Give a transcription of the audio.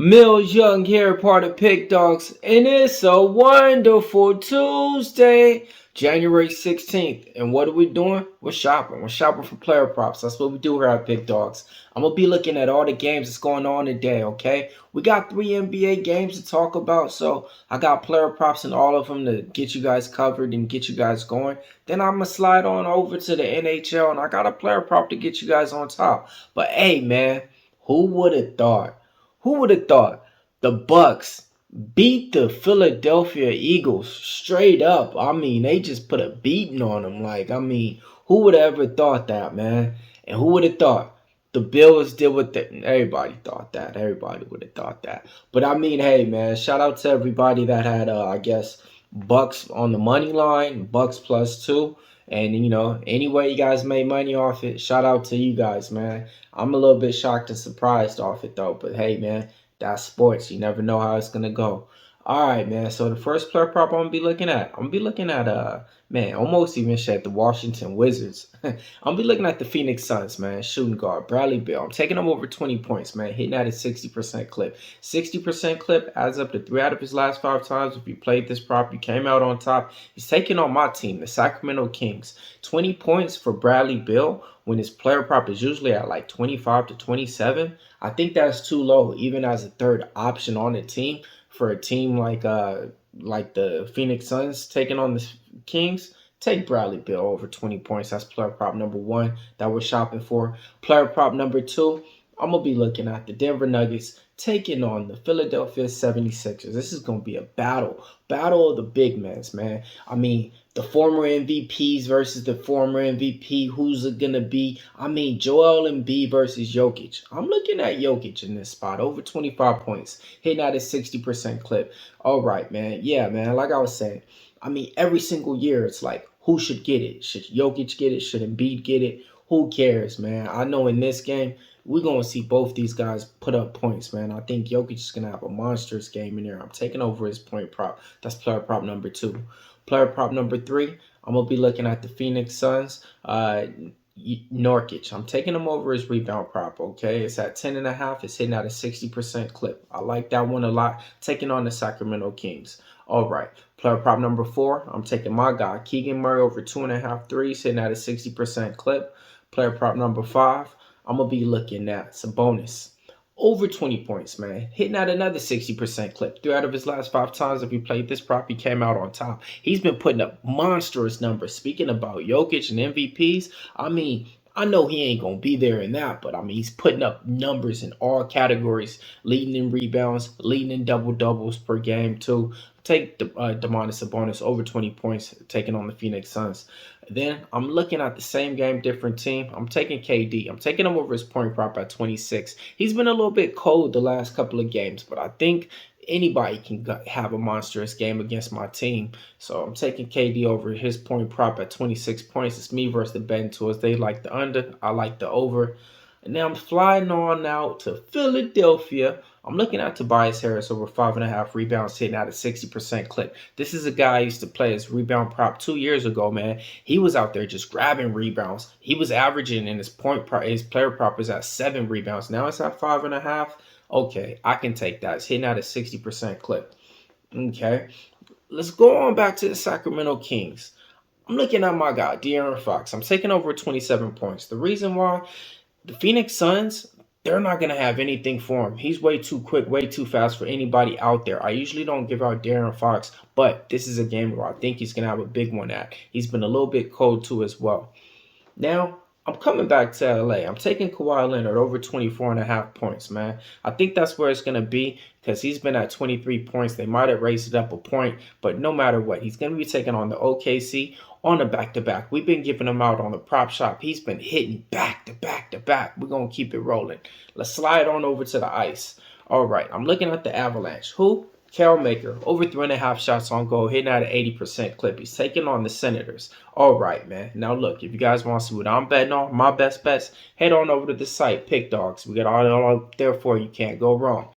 Millz Young here, part of Pick Dawgz, and it's a wonderful Tuesday, January 16th. And what are we doing? We're shopping. We're shopping for player props. That's what we do here at Pick Dawgz. I'm going to be looking at all the games that's going on today, okay? We got 3 NBA games to talk about, so I got player props in all of them to get you guys covered and get you guys going. Then I'm going to slide on over to the NHL, and I got a player prop to get you guys on top. But hey, man, who would have thought? Who would have thought the Bucks beat the Philadelphia Eagles straight up? I mean, they just put a beating on them. Who would have ever thought that, man? And who would have thought the Bills did what everybody thought that. Everybody would have thought that. But I mean, hey, man, shout out to everybody that had, I guess, Bucks on the money line, Bucks +2. And, you know, anyway you guys made money off it, shout out to you guys, man. I'm a little bit shocked and surprised off it, though. But, hey, man, that's sports. You never know how it's going to go. All right, man. So, the first player prop I'm going to be looking at, man, almost even said the Washington Wizards. I'm going to be looking at the Phoenix Suns, man. Shooting guard, Bradley Beal. I'm taking him over 20 points, man. Hitting at a 60% clip. 60% clip adds up to 3 out of his last 5 times. If you played this prop, you came out on top. He's taking on my team, the Sacramento Kings. 20 points for Bradley Beal when his player prop is usually at like 25 to 27. I think that's too low, even as a third option on the team. For a team like the Phoenix Suns taking on the Kings, take Bradley Beal over 20 points. That's player prop number 1 that we're shopping for. Player prop number 2, I'm going to be looking at the Denver Nuggets taking on the Philadelphia 76ers. This is going to be a battle of the big men, man. I mean, the former MVPs versus the former MVP. Who's it going to be? I mean, Joel Embiid versus Jokic. I'm looking at Jokic in this spot, over 25 points, hitting at a 60% clip. All right, man. Yeah, man, like I was saying, I mean, every single year it's like, who should get it? Should Jokic get it? Should Embiid get it? Who cares, man? I know in this game, we're going to see both these guys put up points, man. I think Jokic is going to have a monstrous game in there. I'm taking over his point prop. That's player prop number 2. Player prop number 3, I'm going to be looking at the Phoenix Suns. Nurkic. I'm taking him over his rebound prop, okay? It's at 10.5. It's hitting at a 60% clip. I like that one a lot. Taking on the Sacramento Kings. All right. Player prop number 4, I'm taking my guy, Keegan Murray, over 2.5 threes, hitting at a 60% clip. Player prop number 5, I'm going to be looking at Sabonis. Over 20 points, man. Hitting at another 60% clip. 3 out of his last 5 times if he played this prop, he came out on top. He's been putting up monstrous numbers. Speaking about Jokic and MVPs, I mean, I know he ain't going to be there in that, but I mean, he's putting up numbers in all categories, leading in rebounds, leading in double-doubles per game, too. Take Domantas Sabonis over 20 points, taking on the Phoenix Suns. Then I'm looking at the same game, different team. I'm taking KD. I'm taking him over his point prop at 26. He's been a little bit cold the last couple of games, but I think anybody can have a monstrous game against my team. So I'm taking KD over his point prop at 26 points. It's me versus the betting tools. They like the under. I like the over. And now I'm flying on out to Philadelphia. I'm looking at Tobias Harris over 5.5 rebounds, hitting at a 60% clip. This is a guy I used to play as rebound prop 2 years ago, man. He was out there just grabbing rebounds. He was averaging in his player prop was at 7 rebounds. Now it's at 5.5. Okay, I can take that. It's hitting at a 60% clip. Okay, let's go on back to the Sacramento Kings. I'm looking at my guy, De'Aaron Fox. I'm taking over 27 points. The reason why, the Phoenix Suns, they're not going to have anything for him. He's way too quick, way too fast for anybody out there. I usually don't give out De'Aaron Fox, but this is a game where I think he's going to have a big one at. He's been a little bit cold too as well. Now, I'm coming back to LA. I'm taking Kawhi Leonard over 24.5 points, man. I think that's where it's going to be because he's been at 23 points. They might have raised it up a point, but no matter what, he's going to be taking on the OKC on a back-to-back. We've been giving him out on the prop shop. He's been hitting back-to-back. We're going to keep it rolling. Let's slide on over to the ice. All right, I'm looking at the Avalanche. Who? Cal Maker, over 3.5 shots on goal, hitting at an 80% clip. He's taking on the Senators. All right, man. Now, look, if you guys want to see what I'm betting on, my best bets, head on over to the site, Pick Dawgz. We got all up there for you. Can't go wrong.